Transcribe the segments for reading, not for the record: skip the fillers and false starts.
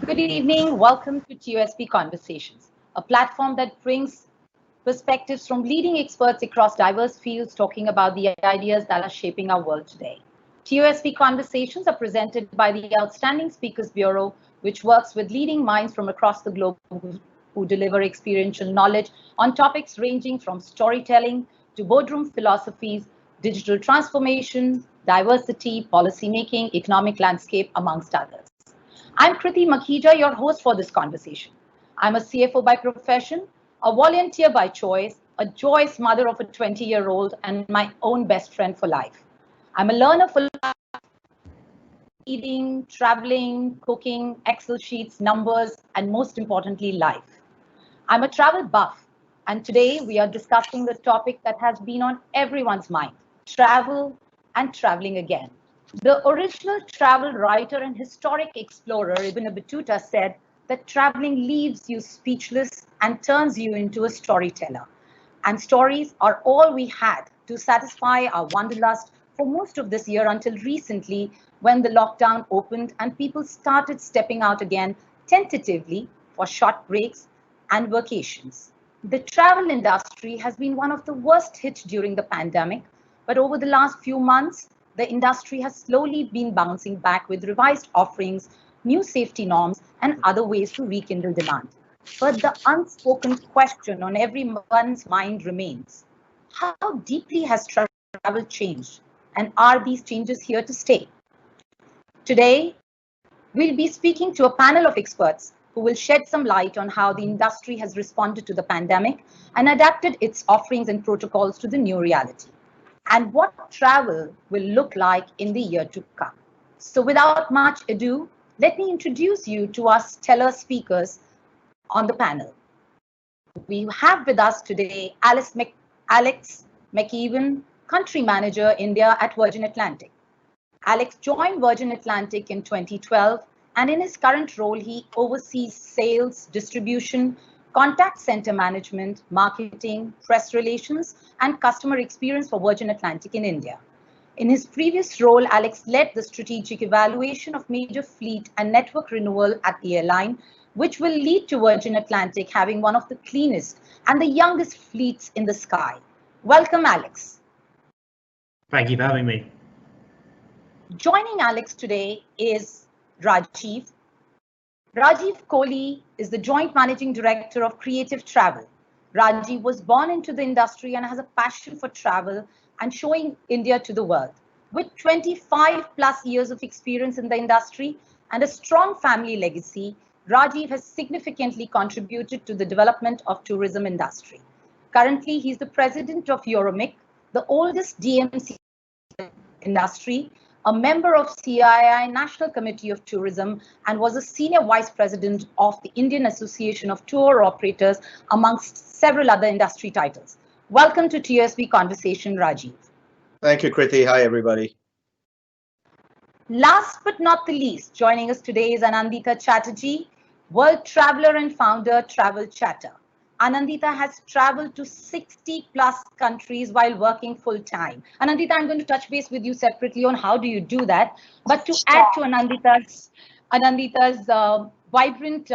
Good evening. Welcome to TUSP Conversations, a platform that brings perspectives from leading experts across diverse fields talking about the ideas that are shaping our world today. TUSP Conversations are presented by the Outstanding Speakers Bureau, which works with leading minds from across the globe who deliver experiential knowledge on topics ranging from storytelling to boardroom philosophies, digital transformation, diversity, policymaking, economic landscape, amongst others. I'm Kriti Makhija, your host for this conversation. I'm a CFO by profession, a volunteer by choice, a joyous mother of a 20-year-old, and my own best friend for life. I'm a learner for eating, traveling, cooking, Excel sheets, numbers, and most importantly, life. I'm a travel buff, and today we are discussing the topic that has been on everyone's mind: travel and traveling again. The original travel writer and historic explorer Ibn Battuta said that traveling leaves you speechless and turns you into a storyteller. And stories are all we had to satisfy our wanderlust for most of this year until recently when the lockdown opened and people started stepping out again tentatively for short breaks and vacations. The travel industry has been one of the worst hit during the pandemic, but over the last few months, the industry has slowly been bouncing back with revised offerings, new safety norms, and other ways to rekindle demand. But the unspoken question on everyone's mind remains: how deeply has travel changed? And are these changes here to stay? Today, we'll be speaking to a panel of experts who will shed some light on how the industry has responded to the pandemic and adapted its offerings and protocols to the new reality, and what travel will look like in the year to come. So without much ado, let me introduce you to our stellar speakers on the panel. We have with us today Alex McEwen, Country Manager, India at Virgin Atlantic. Alex joined Virgin Atlantic in 2012, and in his current role, he oversees sales, distribution, contact center management, marketing, press relations, and customer experience for Virgin Atlantic in India. In his previous role, Alex led the strategic evaluation of major fleet and network renewal at the airline, which will lead to Virgin Atlantic having one of the cleanest and the youngest fleets in the sky. Welcome, Alex. Thank you for having me. Joining Alex today is Rajiv. Rajiv Kohli is the Joint Managing Director of Creative Travel. Rajiv was born into the industry and has a passion for travel and showing India to the world. With 25 plus years of experience in the industry and a strong family legacy, Rajiv has significantly contributed to the development of tourism industry. Currently, he's the president of Euromic, the oldest DMC industry, a member of CII National Committee of Tourism, and was a senior vice president of the Indian Association of Tour Operators, amongst several other industry titles. Welcome to TUSP Conversation, Rajiv. Thank you, Kriti. Hi, everybody. Last but not the least, joining us today is Anandita Chatterjee, world traveler and founder, Travel Chatter. Anandita has traveled to 60 plus countries while working full time. Anandita, I'm going to touch base with you separately on how do you do that. But to add to Anandita's vibrant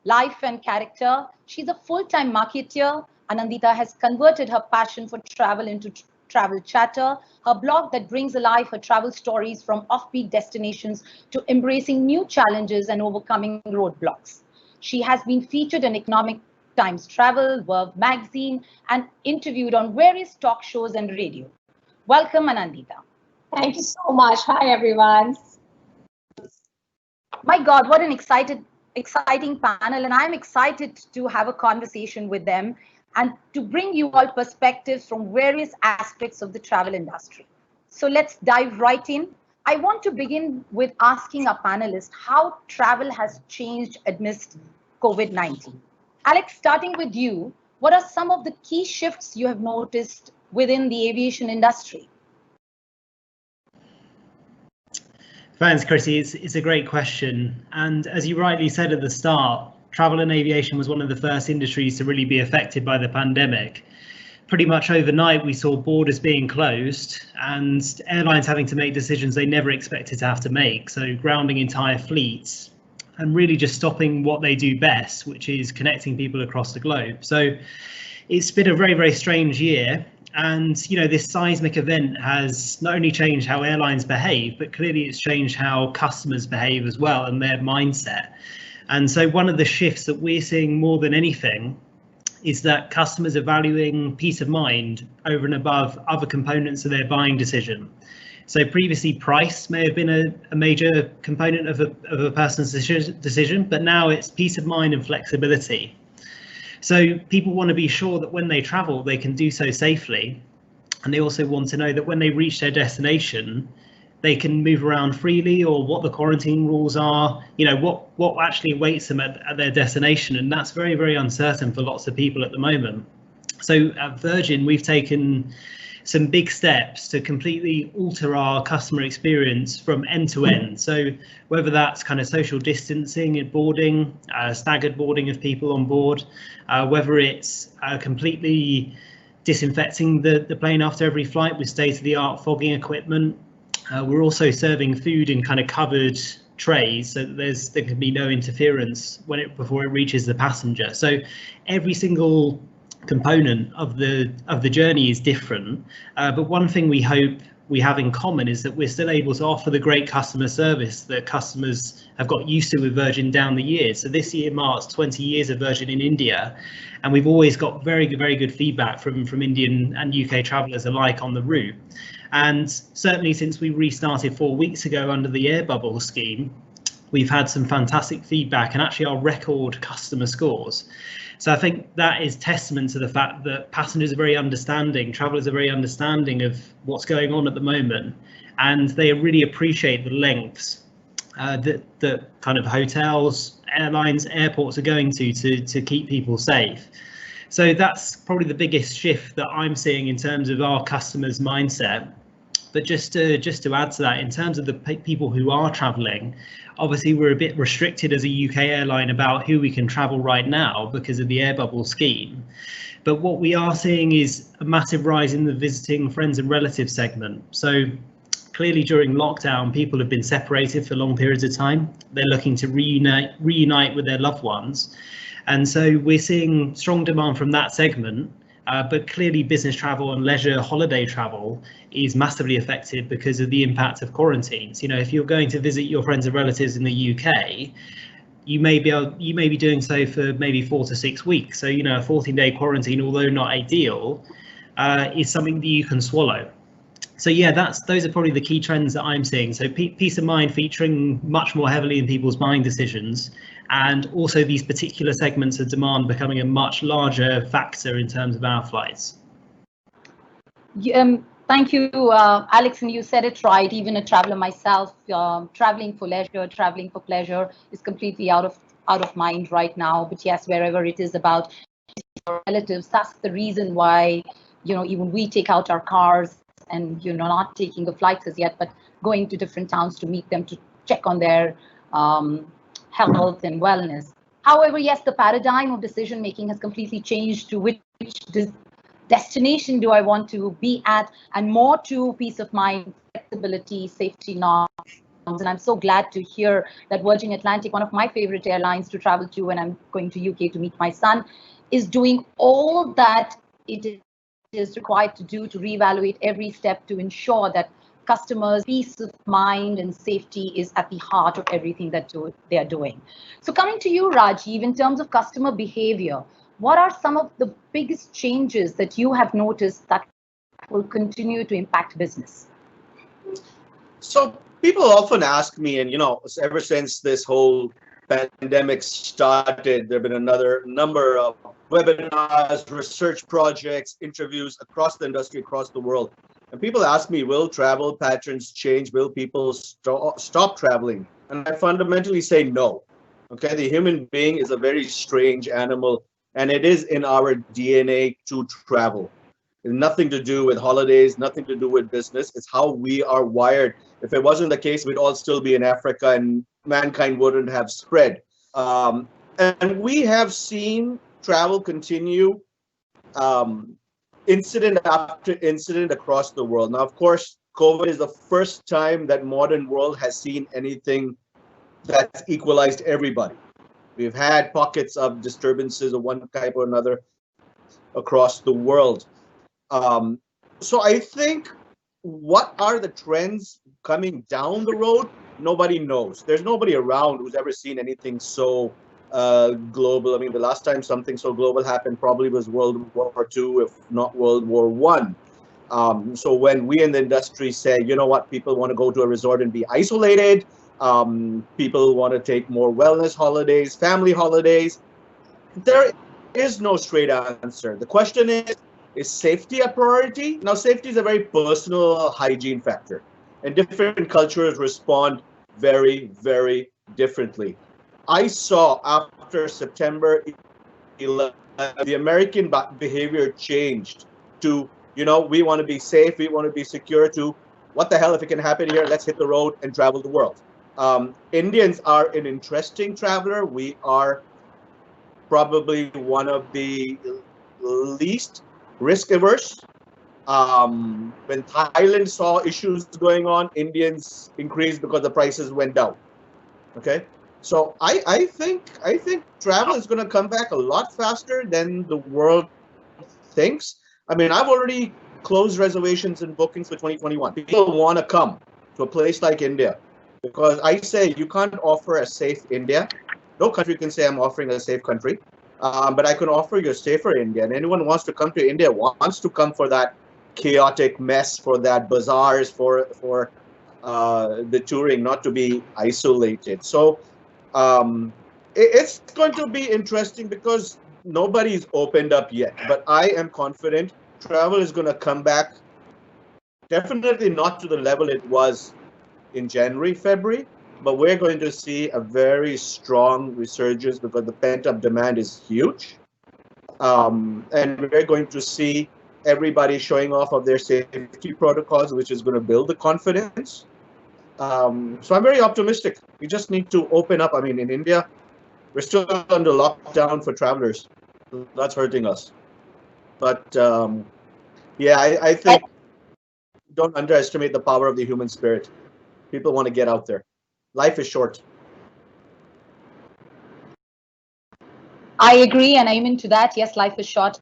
life and character, she's a full-time marketer. Anandita has converted her passion for travel into Travel Chatter, her blog that brings alive her travel stories from offbeat destinations to embracing new challenges and overcoming roadblocks. She has been featured in Economic Times Travel, Verve Magazine, and interviewed on various talk shows and radio. Welcome, Anandita. Thank you so much. Hi, everyone. My God, what an exciting panel, and I'm excited to have a conversation with them and to bring you all perspectives from various aspects of the travel industry. So let's dive right in. I want to begin with asking our panelists how travel has changed amidst COVID-19. Alex, starting with you, what are some of the key shifts you have noticed within the aviation industry? Thanks, Chrissy. It's a great question. And as you rightly said at the start, travel and aviation was one of the first industries to really be affected by the pandemic. Pretty much overnight, we saw borders being closed and airlines having to make decisions they never expected to have to make. So grounding entire fleets, and really just stopping what they do best, which is connecting people across the globe. So it's been a very, very strange year. And, this seismic event has not only changed how airlines behave, but clearly it's changed how customers behave as well and their mindset. And so one of the shifts that we're seeing more than anything is that customers are valuing peace of mind over and above other components of their buying decision. So previously price may have been a major component of a person's decision, but now it's peace of mind and flexibility. So people want to be sure that when they travel, they can do so safely. And they also want to know that when they reach their destination, they can move around freely, or what the quarantine rules are, what actually awaits them at their destination. And that's very, very uncertain for lots of people at the moment. So at Virgin, we've taken some big steps to completely alter our customer experience from end to end. So whether that's kind of social distancing at boarding, staggered boarding of people on board, whether it's completely disinfecting the plane after every flight with state-of-the-art fogging equipment. We're also serving food in kind of covered trays, so that there can be no interference before it reaches the passenger. So every single component of the journey is different, but one thing we hope we have in common is that we're still able to offer the great customer service that customers have got used to with Virgin down the years. So this year marks 20 years of Virgin in India, and we've always got very good feedback from Indian and UK travellers alike on the route. And certainly since we restarted 4 weeks ago under the air bubble scheme, we've had some fantastic feedback and actually our record customer scores. So I think that is testament to the fact that passengers are very understanding, travellers are very understanding of what's going on at the moment, and they really appreciate the lengths that kind of hotels, airlines, airports are going to keep people safe. So that's probably the biggest shift that I'm seeing in terms of our customers' mindset. But just to add to that, in terms of the people who are travelling, obviously we're a bit restricted as a UK airline about who we can travel right now because of the air bubble scheme. But what we are seeing is a massive rise in the visiting friends and relatives segment. So clearly during lockdown, people have been separated for long periods of time. They're looking to reunite with their loved ones. And so we're seeing strong demand from that segment. But clearly business travel and leisure holiday travel is massively affected because of the impact of quarantines. If you're going to visit your friends and relatives in the UK, you may be doing so for maybe 4 to 6 weeks. So, a 14-day quarantine, although not ideal, is something that you can swallow. So yeah, those are probably the key trends that I'm seeing. So peace of mind featuring much more heavily in people's buying decisions, and also these particular segments of demand becoming a much larger factor in terms of our flights. Thank you, Alex, and you said it right. Even a traveler myself, traveling for leisure, traveling for pleasure is completely out of mind right now. But yes, wherever it is about relatives, that's the reason why even we take out our cars and not taking the flights as yet, but going to different towns to meet them, to check on their health and wellness. However, yes, the paradigm of decision making has completely changed to which destination do I want to be at, and more to peace of mind, flexibility, safety norms. And I'm so glad to hear that Virgin Atlantic, one of my favorite airlines to travel to when I'm going to UK to meet my son, is doing all that it is required to do to reevaluate every step to ensure that customers' peace of mind and safety is at the heart of everything that they are doing. So coming to you, Rajiv, in terms of customer behavior, what are some of the biggest changes that you have noticed that will continue to impact business? So people often ask me, and ever since this whole pandemic started, there have been another number of webinars, research projects, interviews across the industry, across the world. And people ask me, will travel patterns change? Will people stop traveling? And I fundamentally say no. Okay, the human being is a very strange animal, and it is in our DNA to travel. It's nothing to do with holidays, nothing to do with business. It's how we are wired. If it wasn't the case, we'd all still be in Africa and mankind wouldn't have spread. And we have seen travel continue incident after incident across the world. Now, of course, COVID is the first time that modern world has seen anything that's equalized everybody. We've had pockets of disturbances of one type or another across the world. Um, so I think what are the trends coming down the road? Nobody knows. There's nobody around who's ever seen anything so global. I mean, the last time something so global happened probably was World War II, if not World War One. So when we in the industry say, you know what, people want to go to a resort and be isolated, people want to take more wellness holidays, family holidays, there is no straight answer. The question is safety a priority? Now, safety is a very personal hygiene factor, and different cultures respond very, very differently. I saw after September 11, the American behavior changed to, we want to be safe, we want to be secure, to what the hell if it can happen here, let's hit the road and travel the world. Indians are an interesting traveler. We are probably one of the least risk averse. When Thailand saw issues going on, Indians increased because the prices went down. Okay, so I think travel is going to come back a lot faster than the world thinks. I mean, I've already closed reservations and bookings for 2021. People want to come to a place like India because I say you can't offer a safe India. No country can say I'm offering a safe country, but I can offer you a safer India. And anyone who wants to come to India wants to come for that chaotic mess, for that bazaars, for the touring, not to be isolated. So it's going to be interesting because nobody's opened up yet. But I am confident travel is going to come back. Definitely not to the level it was in January, February, but we're going to see a very strong resurgence because the pent-up demand is huge. And we're going to see everybody showing off of their safety protocols, which is going to build the confidence. So I'm very optimistic. We just need to open up. I mean, in India, we're still under lockdown for travelers. That's hurting us. But yeah, I think don't underestimate the power of the human spirit. People want to get out there. Life is short. I agree, and I'm into that. Yes, life is short,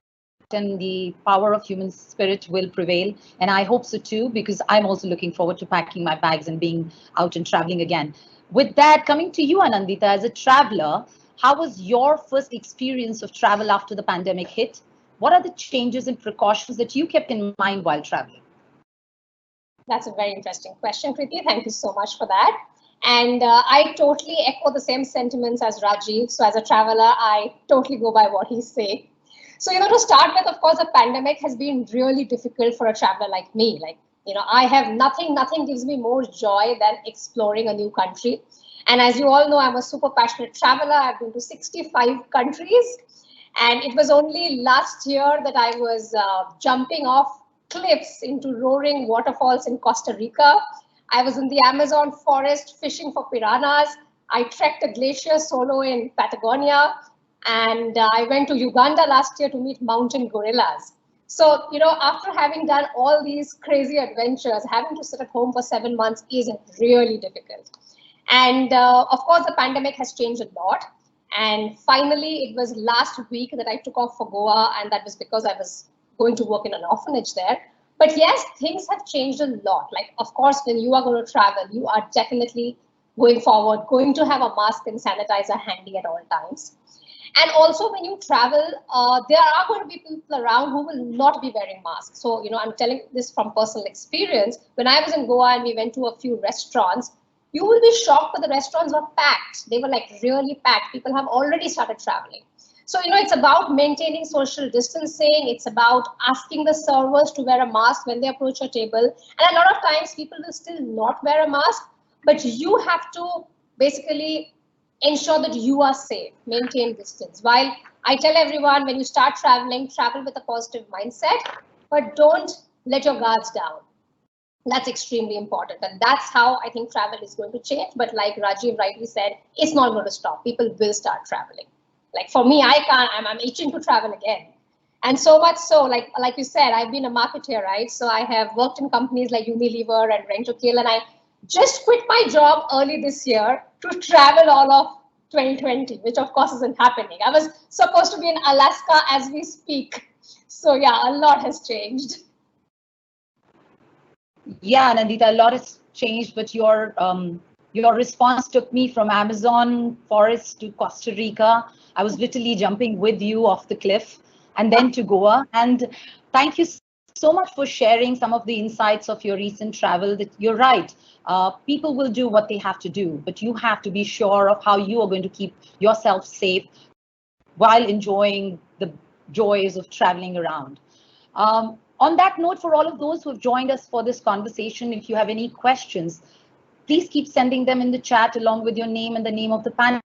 and the power of human spirit will prevail. And I hope so too, because I'm also looking forward to packing my bags and being out and traveling again. With that, coming to you, Anandita, as a traveler, how was your first experience of travel after the pandemic hit? What are the changes and precautions that you kept in mind while traveling? That's a very interesting question, Kriti. Thank you so much for that. And I totally echo the same sentiments as Rajiv. So as a traveler, I totally go by what he's saying. So, to start with, of course, the pandemic has been really difficult for a traveler like me. Like, I have nothing gives me more joy than exploring a new country. And as you all know, I'm a super passionate traveler. I've been to 65 countries. And it was only last year that I was jumping off cliffs into roaring waterfalls in Costa Rica. I was in the Amazon forest fishing for piranhas. I trekked a glacier solo in Patagonia. And I went to Uganda last year to meet mountain gorillas. So, after having done all these crazy adventures, having to sit at home for 7 months is really difficult. And of course, the pandemic has changed a lot. And finally, it was last week that I took off for Goa, and that was because I was going to work in an orphanage there. But yes, things have changed a lot. Like, of course, when you are going to travel, you are definitely going to have a mask and sanitizer handy at all times. And also, when you travel, there are going to be people around who will not be wearing masks. So, I'm telling this from personal experience. When I was in Goa and we went to a few restaurants, you will be shocked, but the restaurants were packed. They were like really packed. People have already started traveling. So, it's about maintaining social distancing. It's about asking the servers to wear a mask when they approach your table. And a lot of times people will still not wear a mask, but you have to basically ensure that you are safe, maintain distance. While I tell everyone, when you start traveling, travel with a positive mindset, but don't let your guards down. That's extremely important. And that's how I think travel is going to change. But like Rajiv rightly said, it's not going to stop. People will start traveling. Like for me, I can't, I'm itching to travel again. And so much so, like you said, I've been a marketer, right? So I have worked in companies like Unilever and Rentokil, and I just quit my job early this year to travel all of 2020, which of course isn't happening. I was supposed to be in Alaska as we speak. So yeah, a lot has changed. Yeah, Nandita, a lot has changed, but your response took me from Amazon forest to Costa Rica. I was literally jumping with you off the cliff, and then to Goa. And thank you so much for sharing some of the insights of your recent travel. That you're right. People will do what they have to do, but you have to be sure of how you are going to keep yourself safe while enjoying the joys of traveling around. On that note, for all of those who have joined us for this conversation, if you have any questions, please keep sending them in the chat along with your name and the name of the panel.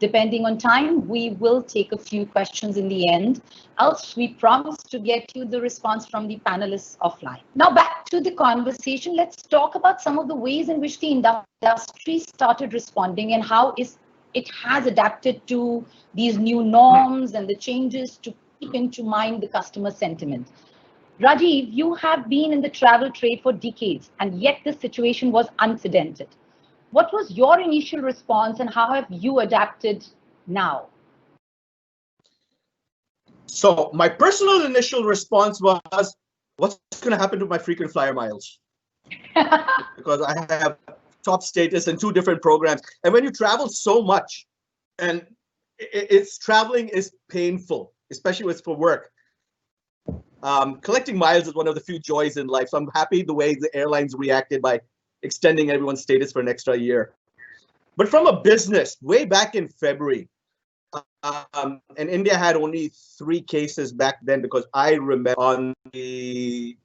Depending on time, we will take a few questions in the end. Else, we promise to get you the response from the panelists offline. Now, back to the conversation. Let's talk about some of the ways in which the industry started responding and how it has adapted to these new norms and the changes to keep into mind the customer sentiment. Rajiv, you have been in the travel trade for decades, and yet the situation was unprecedented. What was your initial response, and how have you adapted now? So my personal initial response was, what's going to happen to my frequent flyer miles? Because I have top status in 2 different programs. And when you travel so much, and traveling is painful, especially when it's for work. Collecting miles is one of the few joys in life. So I'm happy the way the airlines reacted by extending everyone's status for an extra year. But from a business, way back in February, and India had only 3 cases back then, because I remember it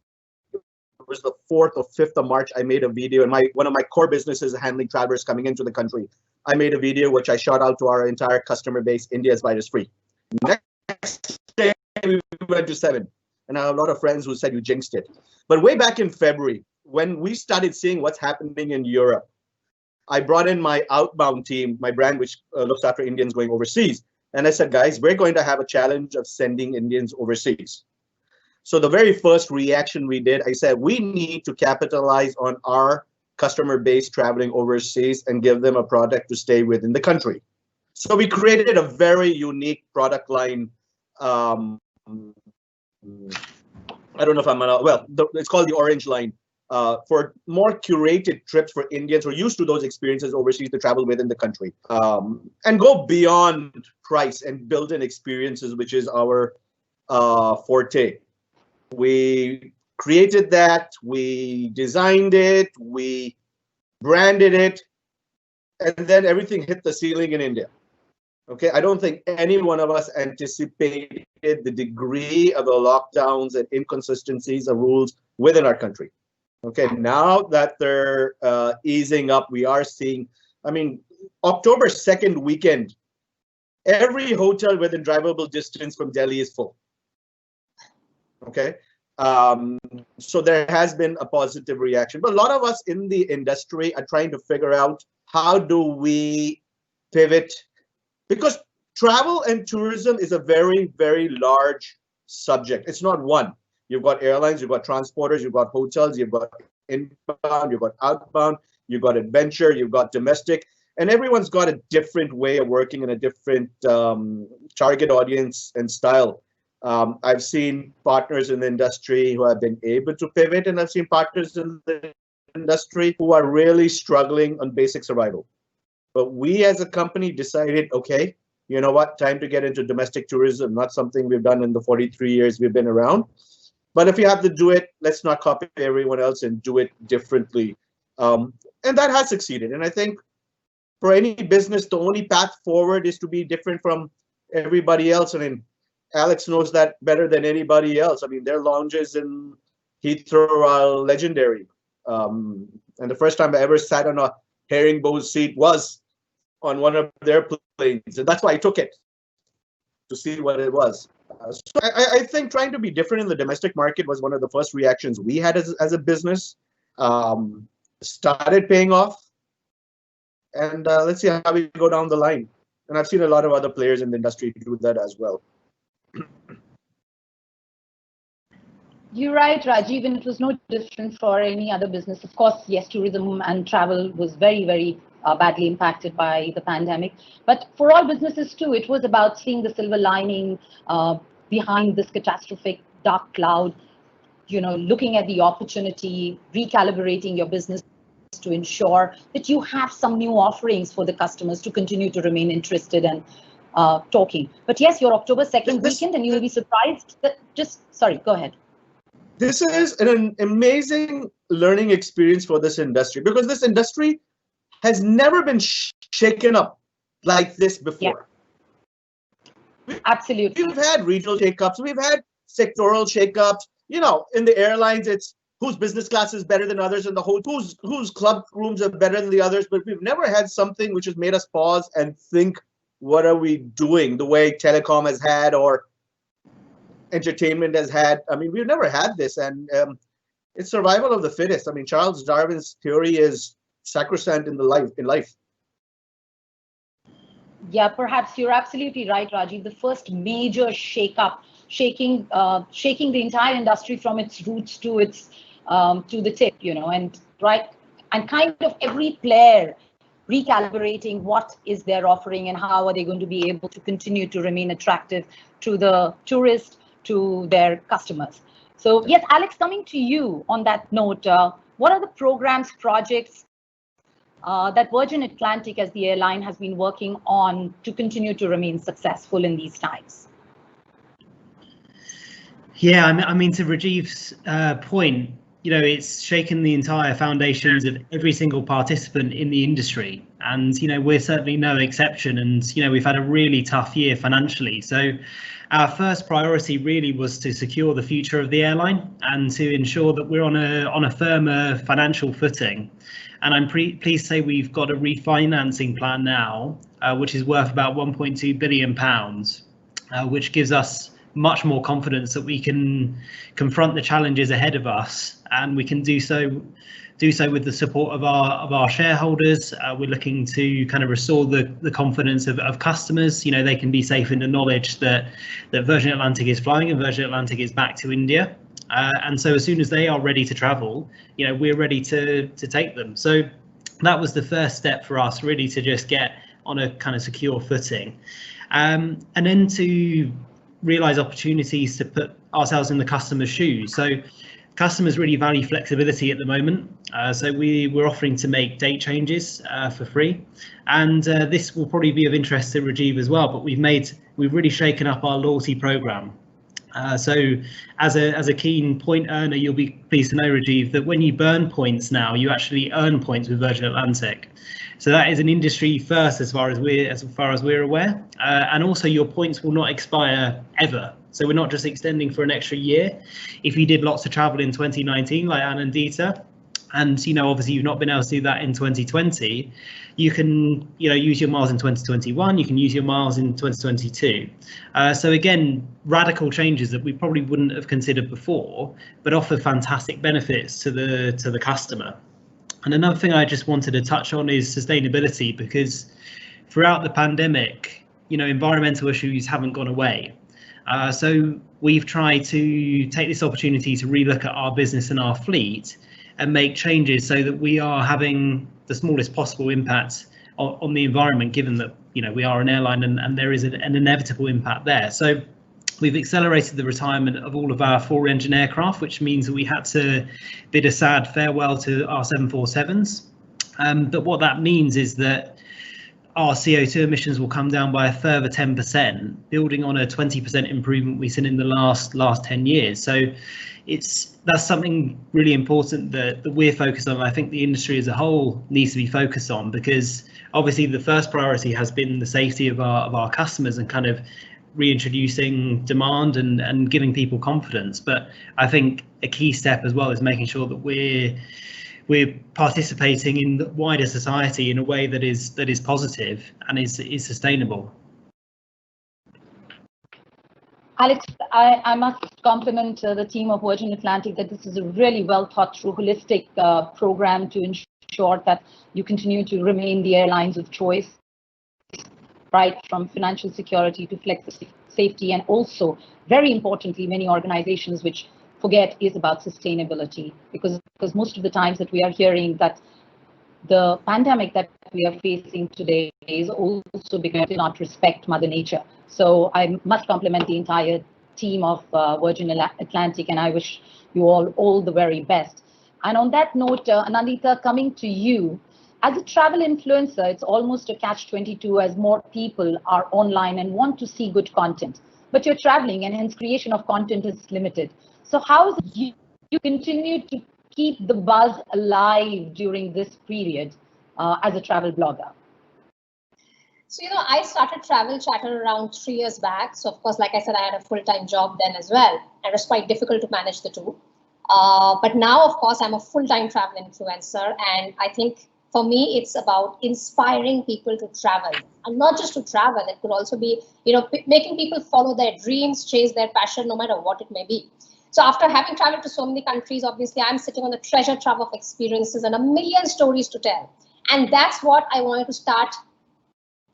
was the 4th or 5th of March, I made a video, and one of my core businesses is handling travelers coming into the country. I made a video which I shot out to our entire customer base. India is virus free. Next day we went to 7, and I have a lot of friends who said you jinxed it. But way back in February, when we started seeing what's happening in Europe, I brought in my outbound team, my brand, which looks after Indians going overseas. And I said, guys, we're going to have a challenge of sending Indians overseas. So the very first reaction we did, I said, we need to capitalize on our customer base traveling overseas and give them a product to stay within the country. So we created a very unique product line. I don't know if I'm gonna, well, it's called the Orange Line. For more curated trips for Indians who are used to those experiences overseas to travel within the country, and go beyond price and build in experiences, which is our forte. We created that, we designed it, we branded it, and then everything hit the ceiling in India. Okay, I don't think any one of us anticipated the degree of the lockdowns and inconsistencies of rules within our country. Okay, now that they're easing up, we are seeing, I mean, October 2nd weekend, every hotel within drivable distance from Delhi is full. Okay, so there has been a positive reaction. But a lot of us in the industry are trying to figure out, how do we pivot? Because travel and tourism is a very, very large subject. It's not one. You've got airlines, you've got transporters, you've got hotels, you've got inbound, you've got outbound, you've got adventure, you've got domestic, and everyone's got a different way of working and a different target audience and style. I've seen partners in the industry who have been able to pivot, and I've seen partners in the industry who are really struggling on basic survival. But we as a company decided, okay, you know what, time to get into domestic tourism, not something we've done in the 43 years we've been around. But if you have to do it, let's not copy everyone else and do it differently. And that has succeeded. And I think for any business, the only path forward is to be different from everybody else. I mean, Alex knows that better than anybody else. I mean, their lounges in Heathrow are legendary. And the first time I ever sat on a herringbone seat was on one of their planes. And that's why I took it, to see what it was. So I think trying to be different in the domestic market was one of the first reactions we had as a business. Started paying off. And let's see how we go down the line. And I've seen a lot of other players in the industry do that as well. You're right, Rajiv, and it was no different for any other business. Of course, yes, tourism and travel was very, very badly impacted by the pandemic. But for all businesses too, it was about seeing the silver lining behind this catastrophic dark cloud, looking at the opportunity, recalibrating your business to ensure that you have some new offerings for the customers to continue to remain interested and talking. But yes, your October 2nd weekend, and you will be surprised that sorry, go ahead. This is an amazing learning experience for this industry, because this industry has never been shaken up like this before. Yeah. Absolutely. We've had regional shakeups, we've had sectoral shakeups. In the airlines, it's whose business class is better than others, and the whose club rooms are better than the others. But we've never had something which has made us pause and think, what are we doing? The way telecom has had, or entertainment has had. I mean, we've never had this, and it's survival of the fittest. I mean, Charles Darwin's theory is sacrosanct in life. Yeah, perhaps you're absolutely right, Rajiv. The first major shaking the entire industry from its roots to its to the tip, and kind of every player recalibrating what is their offering and how are they going to be able to continue to remain attractive to the tourist, to their customers. So yes, Alex, coming to you on that note, what are the programs, projects that Virgin Atlantic as the airline has been working on to continue to remain successful in these times? Yeah, I mean, to Rajiv's point, it's shaken the entire foundations of every single participant in the industry. And, we're certainly no exception. And, we've had a really tough year financially. So our first priority really was to secure the future of the airline and to ensure that we're on a firmer financial footing. And I'm pleased to say we've got a refinancing plan now, which is worth about £1.2 billion, which gives us much more confidence that we can confront the challenges ahead of us, and we can do so with the support of our shareholders. We're looking to kind of restore the confidence of customers. They can be safe in the knowledge that Virgin Atlantic is flying and Virgin Atlantic is back to India. And so as soon as they are ready to travel, we're ready to take them. So that was the first step for us, really, to just get on a kind of secure footing, and then to realize opportunities to put ourselves in the customer's shoes. So customers really value flexibility at the moment. So we're offering to make date changes for free. And this will probably be of interest to Rajiv as well, but we've really shaken up our loyalty program. So as a keen point earner, you'll be pleased to know, Rajiv, that when you burn points now, you actually earn points with Virgin Atlantic. So that is an industry first as far as we're aware. And also your points will not expire ever. So we're not just extending for an extra year. If you did lots of travel in 2019, like Anandita, and obviously you've not been able to do that in 2020, you can use your miles in 2021, you can use your miles in 2022. So again, radical changes that we probably wouldn't have considered before, but offer fantastic benefits to the customer. And another thing I just wanted to touch on is sustainability, because throughout the pandemic, environmental issues haven't gone away. So we've tried to take this opportunity to relook at our business and our fleet and make changes so that we are having the smallest possible impact on the environment, given that we are an airline and there is an inevitable impact there. So we've accelerated the retirement of all of our 4-engine aircraft, which means that we had to bid a sad farewell to our 747s. But what that means is that our CO2 emissions will come down by a further 10%, building on a 20% improvement we've seen in the last 10 years. So that's something really important that we're focused on. I think the industry as a whole needs to be focused on, because obviously the first priority has been the safety of our customers and kind of reintroducing demand and giving people confidence. But I think a key step as well is making sure that we're participating in the wider society in a way that is positive and is sustainable. Alex, I must compliment the team of Virgin Atlantic that this is a really well thought through, holistic program to ensure that you continue to remain the airlines of choice, right from financial security to flexibility, safety, and also, very importantly, many organizations which forget is about sustainability, because most of the times that we are hearing that the pandemic that we are facing today is also because we do not respect Mother Nature. So I must compliment the entire team of Virgin Atlantic, and I wish you all the very best. And on that note, Anandita, coming to you, as a travel influencer, it's almost a catch-22 as more people are online and want to see good content. But you're traveling, and hence creation of content is limited. So how is it you continue to keep the buzz alive during this period as a travel blogger? So, I started Travel Chatter around 3 years back. So, of course, like I said, I had a full-time job then as well. And it was quite difficult to manage the two. But now, of course, I'm a full-time travel influencer. And I think for me, it's about inspiring people to travel. And not just to travel, it could also be, making people follow their dreams, chase their passion, no matter what it may be. So after having traveled to so many countries, obviously, I'm sitting on a treasure trove of experiences and a million stories to tell. And that's what I wanted to start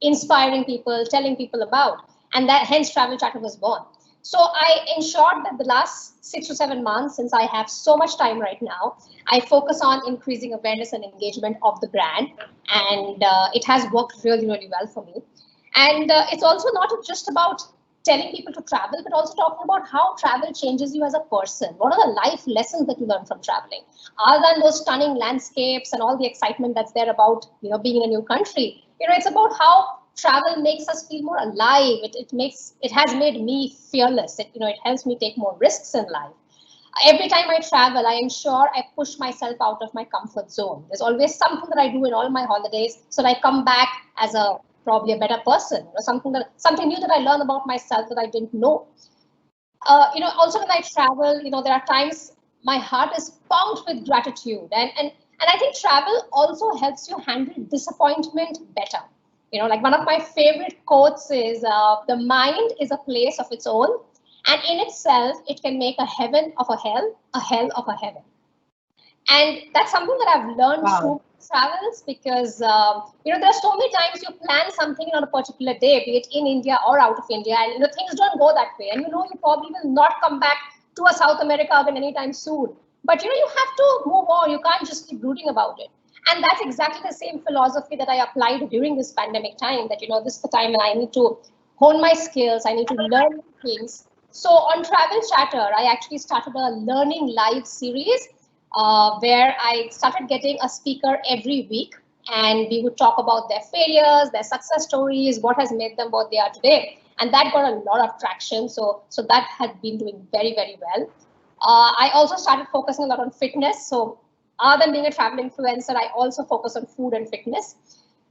inspiring people, telling people about. And that hence Travel Chatter was born. So I ensured that the last 6 to 7 months, since I have so much time right now, I focus on increasing awareness and engagement of the brand. And it has worked really, really well for me. And it's also not just about telling people to travel, but also talking about how travel changes you as a person. What are the life lessons that you learn from traveling? Other than those stunning landscapes and all the excitement that's there about being in a new country, it's about how travel makes us feel more alive. It has made me fearless. It helps me take more risks in life. Every time I travel, I ensure I push myself out of my comfort zone. There's always something that I do in all my holidays, so that I come back as probably a better person, or something new that I learn about myself that I didn't know. Also when I travel, there are times my heart is pumped with gratitude, and I think travel also helps you handle disappointment better. Like one of my favorite quotes is, the mind is a place of its own, and in itself, it can make a heaven of a hell of a heaven. And that's something that I've learned through travels, because there are so many times you plan something on a particular day, be it in India or out of India, and things don't go that way, and you probably will not come back to a South America again anytime soon. But you have to move on. You can't just keep brooding about it. And that's exactly the same philosophy that I applied during this pandemic time, that this is the time when I need to hone my skills, I need to learn things. So on Travel Chatter, I actually started a learning live series, where I started getting a speaker every week, and we would talk about their failures, their success stories, what has made them what they are today. And that got a lot of traction. So that had been doing very, very well. I also started focusing a lot on fitness. So other than being a travel influencer, I also focus on food and fitness.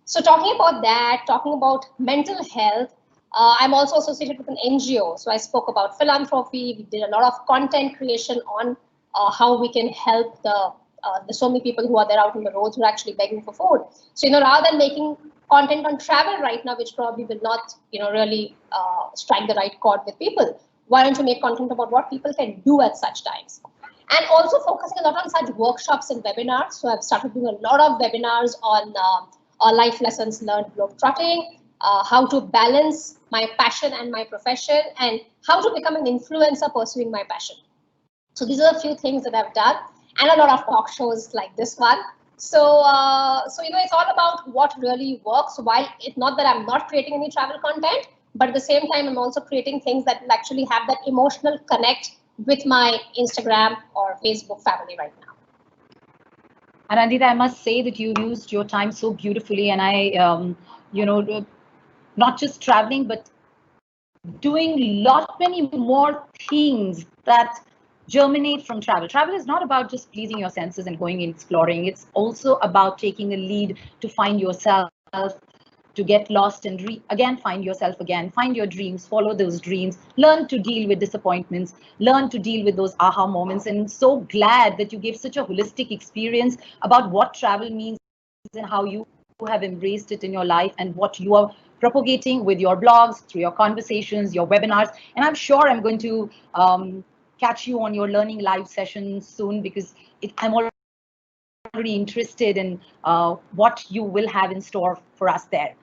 So talking about that, talking about mental health, I'm also associated with an NGO. So I spoke about philanthropy. We did a lot of content creation on how we can help the so many people who are there out on the roads who are actually begging for food. So rather than making content on travel right now, which probably will not really strike the right chord with people, why don't you make content about what people can do at such times? And also focusing a lot on such workshops and webinars. So I've started doing a lot of webinars on life lessons learned globetrotting, how to balance my passion and my profession, and how to become an influencer pursuing my passion. So these are a few things that I've done, and a lot of talk shows like this one. So it's all about what really works. While it's not that I'm not creating any travel content, but at the same time, I'm also creating things that will actually have that emotional connect with my Instagram or Facebook family right now. And Anandita, I must say that you used your time so beautifully, and I, not just traveling, but doing many more things that germinate from travel. Travel is not about just pleasing your senses and going and exploring. It's also about taking a lead to find yourself, to get lost and again find yourself again, find your dreams, follow those dreams, learn to deal with disappointments, learn to deal with those aha moments. And I'm so glad that you gave such a holistic experience about what travel means and how you have embraced it in your life and what you are propagating with your blogs, through your conversations, your webinars. And I'm sure I'm going to catch you on your learning live sessions soon, because I'm already interested in what you will have in store for us there.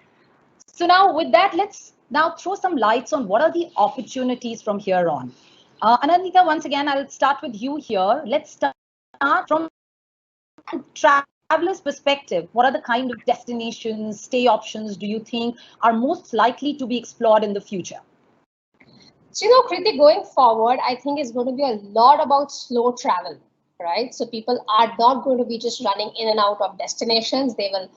So now with that, let's now throw some lights on what are the opportunities from here on. Anandita, once again, I'll start with you here. Let's start from travel traveler's perspective, what are the kind of destinations, stay options do you think are most likely to be explored in the future? So, Kriti, going forward, I think it's going to be a lot about slow travel, right? So people are not going to be just running in and out of destinations. They will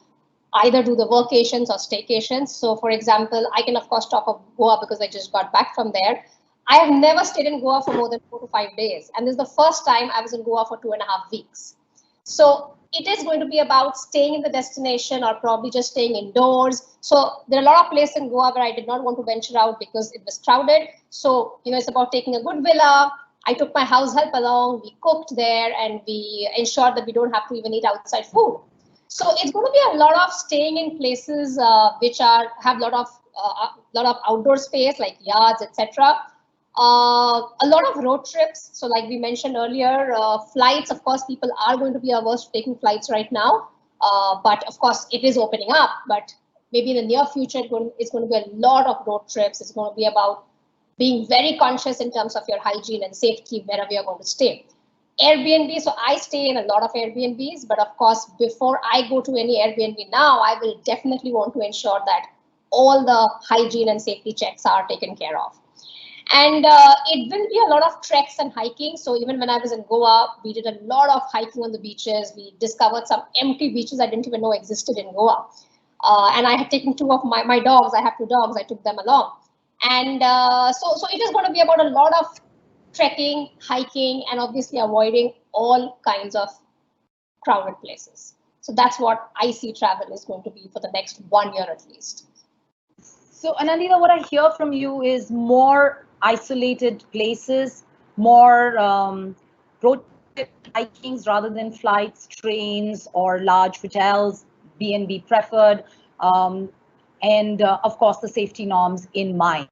either do the workations or staycations. So for example, I can of course talk of Goa because I just got back from there. I have never stayed in Goa for more than 4 to 5 days. And this is the first time I was in Goa for 2.5 weeks. So it is going to be about staying in the destination or probably just staying indoors. So there are a lot of places in Goa where I did not want to venture out because it was crowded. So, it's about taking a good villa. I took my house help along. We cooked there and we ensured that we don't have to even eat outside food. So it's going to be a lot of staying in places which have a lot of outdoor space like yards, etc. A lot of road trips. So like we mentioned earlier, flights, of course, people are going to be averse to taking flights right now. But of course, it is opening up. But maybe in the near future, it's going to be a lot of road trips. It's going to be about being very conscious in terms of your hygiene and safety wherever you're going to stay. Airbnb, so I stay in a lot of Airbnbs, but of course, before I go to any Airbnb now, I will definitely want to ensure that all the hygiene and safety checks are taken care of. And it will be a lot of treks and hiking. So even when I was in Goa, we did a lot of hiking on the beaches. We discovered some empty beaches I didn't even know existed in Goa. And I had taken 2 of my dogs. I have 2 dogs. I took them along. And so it is going to be about a lot of trekking, hiking, and obviously avoiding all kinds of crowded places. So that's what I see travel is going to be for the next 1 year at least. So, Anandita, what I hear from you is more isolated places, more road trip hikings rather than flights, trains, or large hotels, B&B preferred, and of course the safety norms in mind.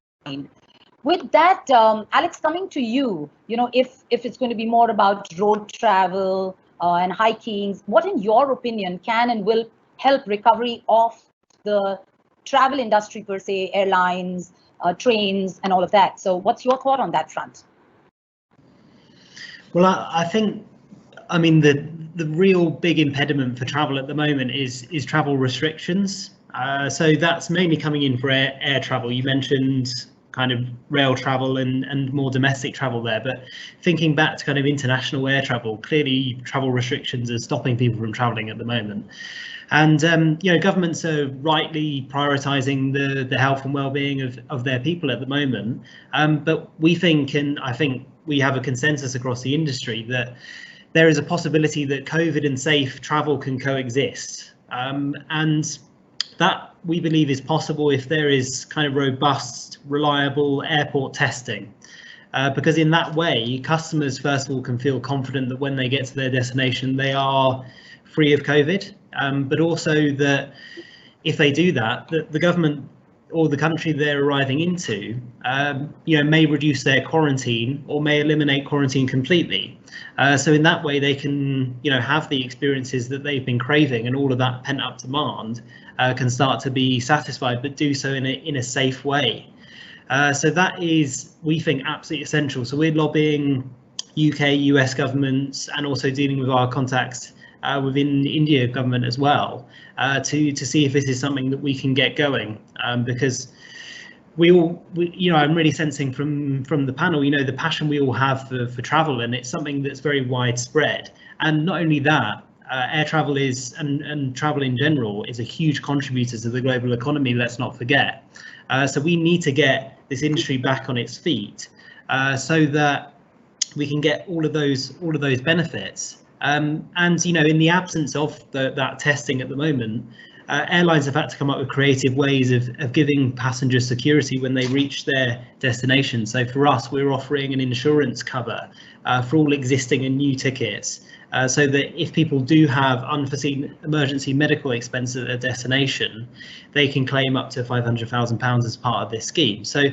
With that, Alex, coming to you, if it's going to be more about road travel and hiking, what in your opinion can and will help recovery of the travel industry per se, airlines, trains, and all of that? So what's your thought on that front? Well, I think, the real big impediment for travel at the moment is travel restrictions. So that's mainly coming in for air travel. You mentioned kind of rail travel and more domestic travel there, but thinking back to kind of international air travel, clearly travel restrictions are stopping people from traveling at the moment. And governments are rightly prioritising the health and well-being of their people at the moment. But we think, and I think we have a consensus across the industry, that there is a possibility that COVID and safe travel can coexist. And that we believe is possible if there is kind of robust, reliable airport testing. Because in that way, customers first of all can feel confident that when they get to their destination, they are free of COVID. But also that if they do that, the government or the country they're arriving into, may reduce their quarantine or may eliminate quarantine completely. So in that way, they can, have the experiences that they've been craving, and all of that pent-up demand can start to be satisfied, but do so in a safe way. So that is, we think, absolutely essential. So we're lobbying UK, US governments, and also dealing with our contacts within the India government as well, to see if this is something that we can get going, because I'm really sensing from the panel, the passion we all have for travel, and it's something that's very widespread. And not only that, air travel is, and travel in general, is a huge contributor to the global economy, let's not forget. So we need to get this industry back on its feet, so that we can get all of those benefits. And in the absence of that testing at the moment, airlines have had to come up with creative ways of giving passengers security when they reach their destination. So for us, we're offering an insurance cover for all existing and new tickets, so that if people do have unforeseen emergency medical expenses at their destination, they can claim up to £500,000 as part of this scheme. So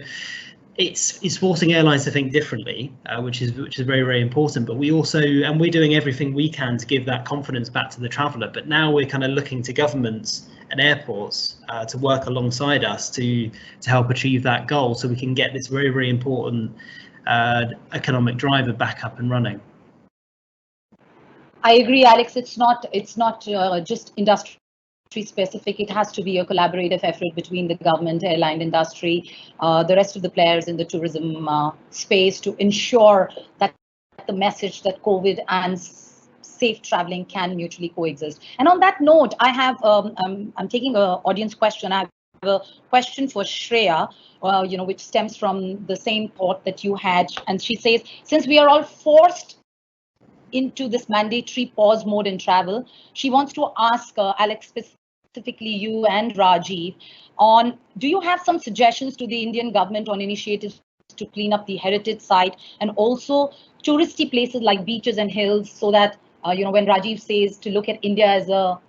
it's forcing airlines to think differently, which is very, very important. But we're doing everything we can to give that confidence back to the traveller. But now we're kind of looking to governments and airports to work alongside us to help achieve that goal, so we can get this very, very important economic driver back up and running. I agree, Alex. It's not just industry specific. It has to be a collaborative effort between the government, airline industry, the rest of the players in the tourism space to ensure that the message that COVID and safe traveling can mutually coexist. And on that note, I'm taking an audience question. I have a question for Shreya, which stems from the same thought that you had. And she says, since we are all forced into this mandatory pause mode in travel, she wants to ask Alex, specifically you and Rajiv, on do you have some suggestions to the Indian government on initiatives to clean up the heritage site and also touristy places like beaches and hills, so that when Rajiv says to look at India as a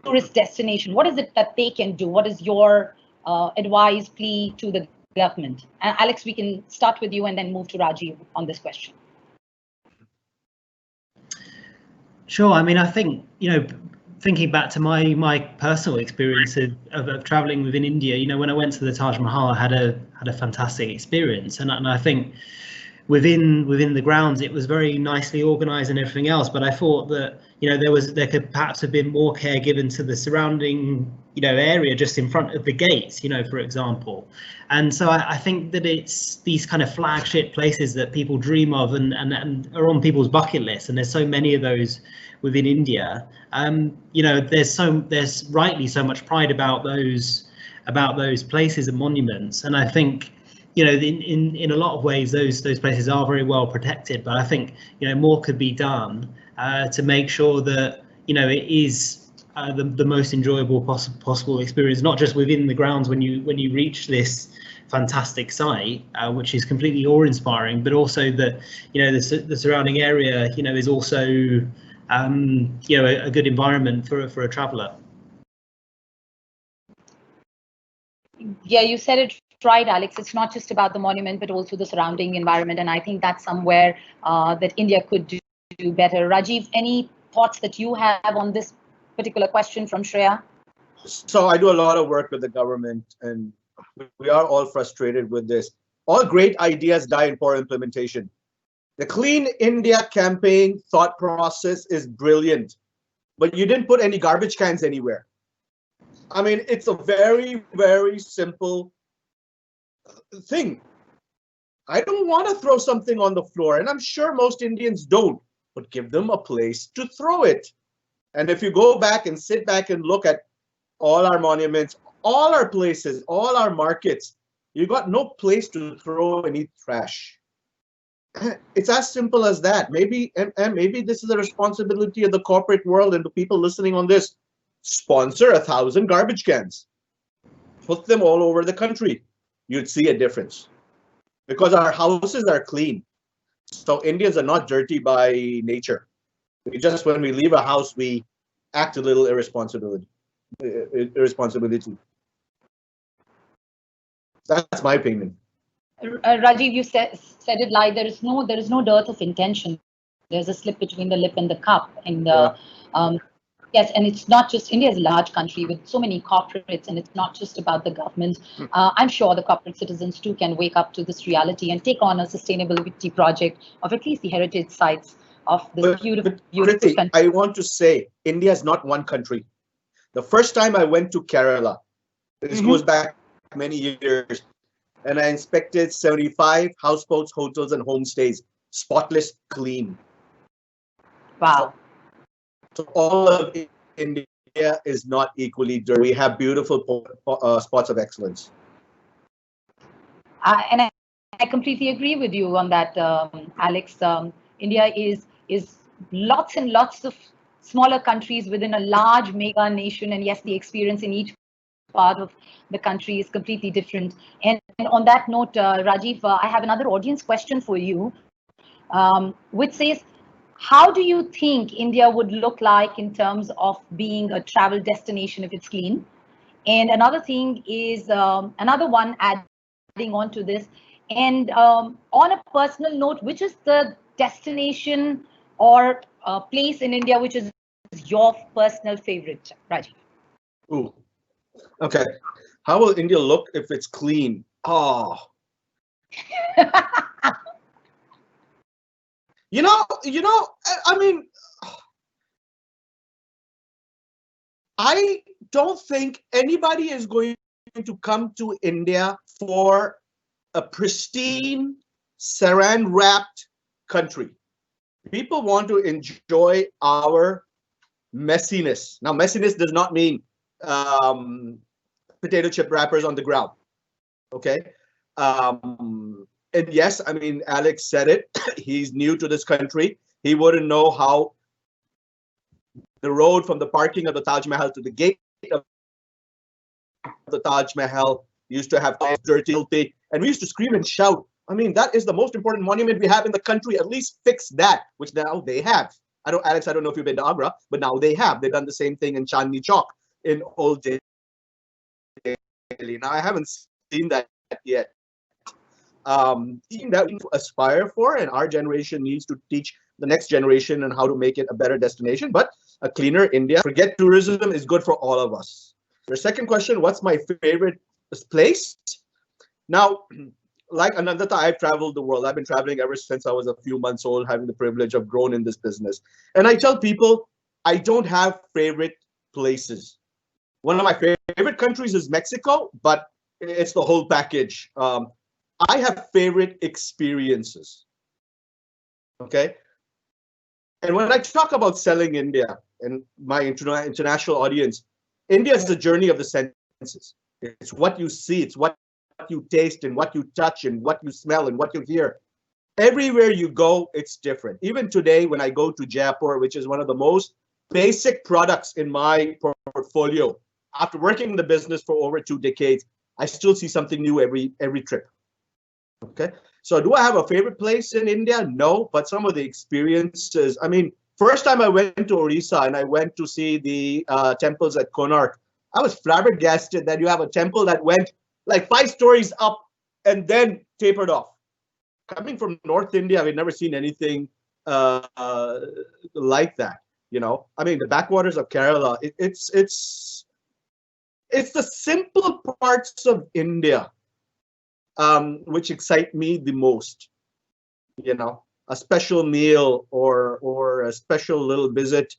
tourist destination, what is it that they can do? What is your advice, plea to the government? And Alex, we can start with you and then move to Rajiv on this question. Sure. I mean, I think, thinking back to my personal experience of traveling within India, when I went to the Taj Mahal, I had a fantastic experience, and I think within the grounds it was very nicely organized and everything else, but I thought that there could perhaps have been more care given to the surrounding area just in front of the gates, for example. And so I think that it's these kind of flagship places that people dream of and are on people's bucket list, and there's so many of those within India. There's rightly so much pride about those places and monuments, and I think in a lot of ways those places are very well protected, but I think more could be done to make sure that it is the most enjoyable possible experience, not just within the grounds when you reach this fantastic site, which is completely awe-inspiring, but also that the surrounding area is also a good environment for a traveller. Yeah, you said it right, Alex. It's not just about the monument, but also the surrounding environment. And I think that's somewhere that India could do better. Rajiv, any thoughts that you have on this particular question from Shreya? So I do a lot of work with the government, and we are all frustrated with this. All great ideas die in poor implementation. The Clean India campaign thought process is brilliant, but you didn't put any garbage cans anywhere. I mean, it's a very, very simple thing. I don't want to throw something on the floor, and I'm sure most Indians don't, but give them a place to throw it. And if you go back and sit back and look at all our monuments, all our places, all our markets, you got no place to throw any trash. It's as simple as that. Maybe this is a responsibility of the corporate world and the people listening on this. Sponsor 1,000 garbage cans. Put them all over the country. You'd see a difference. Because our houses are clean. So Indians are not dirty by nature. When we leave a house, we act a little irresponsibility. That's my opinion. Rajiv, you said it like there is no dearth of intention. There's a slip between the lip and the cup. And yes, and it's not just India is a large country with so many corporates, and it's not just about the government. I'm sure the corporate citizens too can wake up to this reality and take on a sustainability project of at least the heritage sites of this beautiful country. country. I want to say India is not one country. The first time I went to Kerala, this goes back many years, and I inspected 75 houseboats, hotels, and homestays, spotless, clean. Wow. So all of India is not equally dirty. We have beautiful spots of excellence. And I completely agree with you on that, Alex. India is lots and lots of smaller countries within a large mega nation, and yes, the experience in each part of the country is completely different. And on that note, Rajiv, I have another audience question for you, which says, how do you think India would look like in terms of being a travel destination if it's clean? And another thing is, another one adding on to this, and on a personal note, which is the destination or place in India which is your personal favorite, Rajiv? Ooh. Okay. How will India look if it's clean? Oh. I mean, I don't think anybody is going to come to India for a pristine, saran-wrapped country. People want to enjoy our messiness. Now, messiness does not mean potato chip wrappers on the ground. Okay. And yes, I mean, Alex said it. He's new to this country. He wouldn't know how the road from the parking of the Taj Mahal to the gate of the Taj Mahal used to have dirty, filthy, and we used to scream and shout. I mean, that is the most important monument we have in the country. At least fix that, which now they have. Alex, I don't know if you've been to Agra, but now they have. They've done the same thing in Chandni Chowk in Old Delhi. Now, I haven't seen that yet. That we aspire for, and our generation needs to teach the next generation on how to make it a better destination. But a cleaner India, forget tourism, is good for all of us. Your second question, what's my favorite place? Now, like Anandata, I've traveled the world. I've been traveling ever since I was a few months old, having the privilege of growing in this business. And I tell people, I don't have favorite places. One of my favorite countries is Mexico, but it's the whole package. I have favorite experiences. Okay. And when I talk about selling India and my international audience, India is a journey of the senses. It's what you see, it's what you taste, and what you touch, and what you smell, and what you hear. Everywhere you go, it's different. Even today, when I go to Jaipur, which is one of the most basic products in my portfolio, after working in the business for over 2 decades, I still see something new every trip. Okay, so do I have a favorite place in India? No, but some of the experiences. I mean, first time I went to Orissa and I went to see the temples at Konark, I was flabbergasted that you have a temple that went like 5 stories up and then tapered off. Coming from North India, we've never seen anything like that. You know, I mean, the backwaters of Kerala. It's the simple parts of India which excite me the most. You know, a special meal or a special little visit.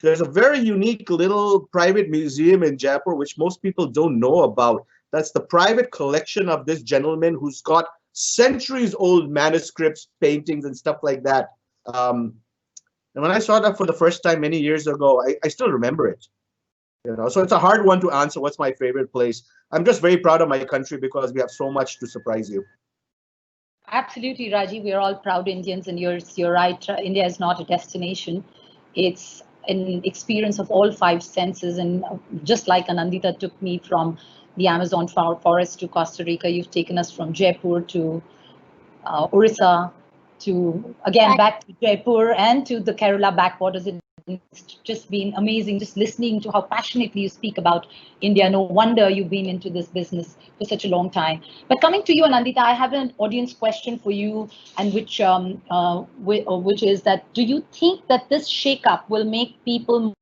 There's a very unique little private museum in Jaipur which most people don't know about. That's the private collection of this gentleman who's got centuries old manuscripts, paintings, and stuff like that. And when I saw that for the first time many years ago, I still remember it. You know, so it's a hard one to answer. What's my favorite place? I'm just very proud of my country because we have so much to surprise you. Absolutely, Raji. We are all proud Indians, and you're right. India is not a destination; it's an experience of all 5 senses. And just like Anandita took me from the Amazon forest to Costa Rica, you've taken us from Jaipur to Orissa, to again back to Jaipur and to the Kerala backwaters. It's just been amazing just listening to how passionately you speak about India. No wonder you've been into this business for such a long time. But coming to you, Anandita, I have an audience question for you, and which is that, do you think that this shake-up will make people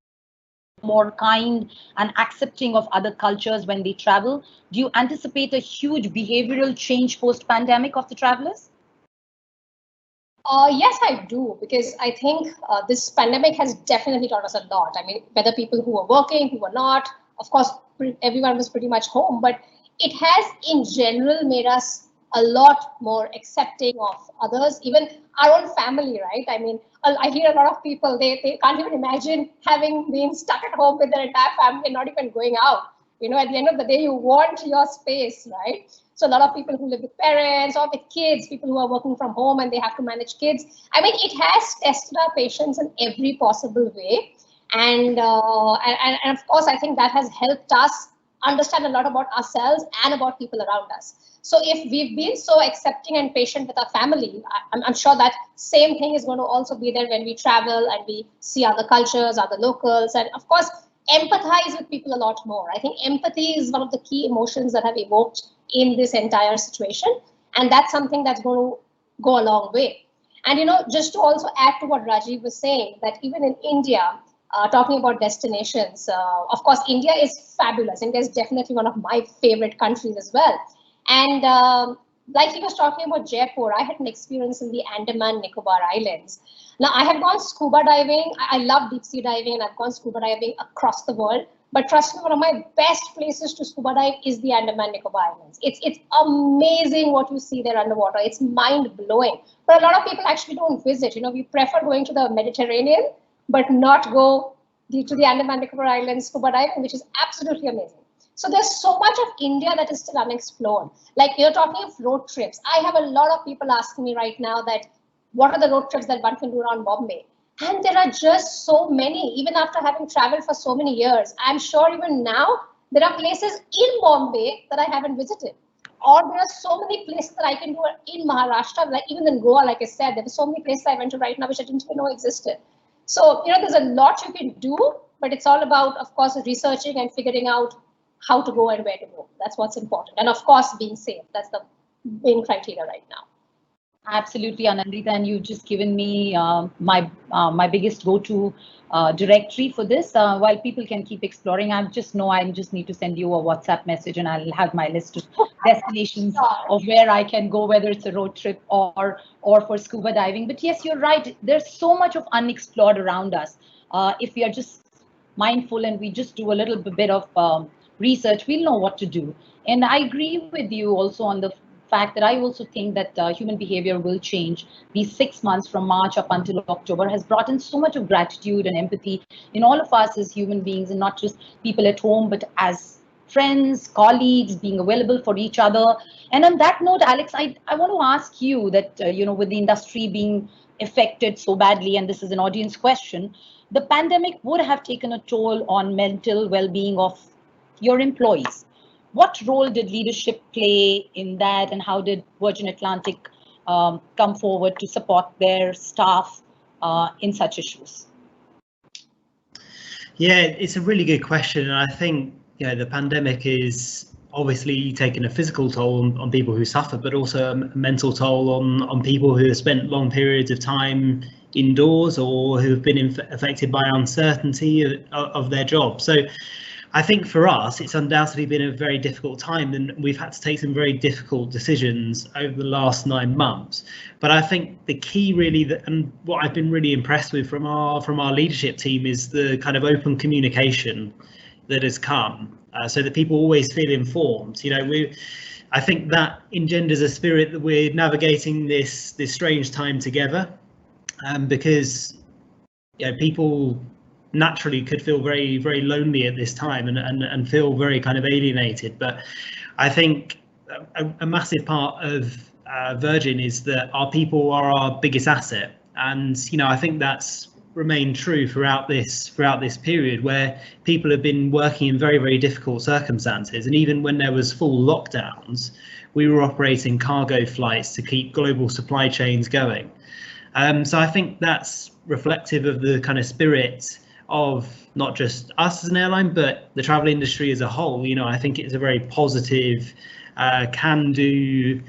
more kind and accepting of other cultures when they travel? Do you anticipate a huge behavioral change post-pandemic of the travelers? Yes, I do, because I think this pandemic has definitely taught us a lot. I mean, whether people who are working, who are not, of course, everyone was pretty much home, but it has in general made us a lot more accepting of others, even our own family, right? I mean, I hear a lot of people, they can't even imagine having been stuck at home with their entire family and not even going out. You know, at the end of the day, you want your space, right? So a lot of people who live with parents or with kids, people who are working from home and they have to manage kids. I mean, it has tested our patience in every possible way. And of course, I think that has helped us understand a lot about ourselves and about people around us. So if we've been so accepting and patient with our family, I'm sure that same thing is going to also be there when we travel and we see other cultures, other locals, and of course, empathize with people a lot more. I think empathy is one of the key emotions that have evoked in this entire situation. And that's something that's going to go a long way. And, you know, just to also add to what Rajiv was saying, that even in India, talking about destinations, of course, India is fabulous. India is definitely one of my favorite countries as well. And like he was talking about Jaipur, I had an experience in the Andaman Nicobar Islands. Now, I have gone scuba diving. I love deep sea diving, and I've gone scuba diving across the world. But trust me, one of my best places to scuba dive is the Andaman Nicobar Islands. It's amazing what you see there underwater. It's mind blowing. But a lot of people actually don't visit. We prefer going to the Mediterranean, but not go to the Andaman Nicobar Islands scuba diving, which is absolutely amazing. So there's so much of India that is still unexplored. Like you're talking of road trips. I have a lot of people asking me right now that what are the road trips that one can do around Bombay? And there are just so many, even after having traveled for so many years. I'm sure even now there are places in Bombay that I haven't visited. Or there are so many places that I can do in Maharashtra, like even in Goa, like I said, there are so many places I went to right now which I didn't even know existed. So, there's a lot you can do, but it's all about, of course, researching and figuring out how to go and where to go. That's what's important. And of course, being safe. That's the main criteria right now. Absolutely, Anandita, and you've just given me my biggest go-to directory for this. While people can keep exploring, I just need to send you a WhatsApp message, and I'll have my list of destinations of where I can go, whether it's a road trip or for scuba diving. But yes, you're right. There's so much of unexplored around us. If we are just mindful and we just do a little bit of research, we'll know what to do. And I agree with you also on the fact that I also think that human behavior will change. These 6 months from March up until October has brought in so much of gratitude and empathy in all of us as human beings, and not just people at home, but as friends, colleagues, being available for each other. And on that note, Alex, I want to ask you that, with the industry being affected so badly, and this is an audience question, the pandemic would have taken a toll on mental well-being of your employees. What role did leadership play in that, and how did Virgin Atlantic come forward to support their staff in such issues? Yeah, it's a really good question, and I think the pandemic is obviously taken a physical toll on people who suffer, but also a mental toll on people who have spent long periods of time indoors or who have been affected by uncertainty of their job. So I think for us, it's undoubtedly been a very difficult time, and we've had to take some very difficult decisions over the last 9 months. But I think the key really, and what I've been really impressed with from our leadership team, is the kind of open communication that has come, so that people always feel informed. I think that engenders a spirit that we're navigating this strange time together, because people naturally could feel very, very lonely at this time and feel very kind of alienated. But I think a massive part of Virgin is that our people are our biggest asset, and I think that's remained true throughout this period, where people have been working in very, very difficult circumstances. And even when there was full lockdowns, we were operating cargo flights to keep global supply chains going. So I think that's reflective of the kind of spirit of not just us as an airline, but the travel industry as a whole. I think it's a very positive, can-do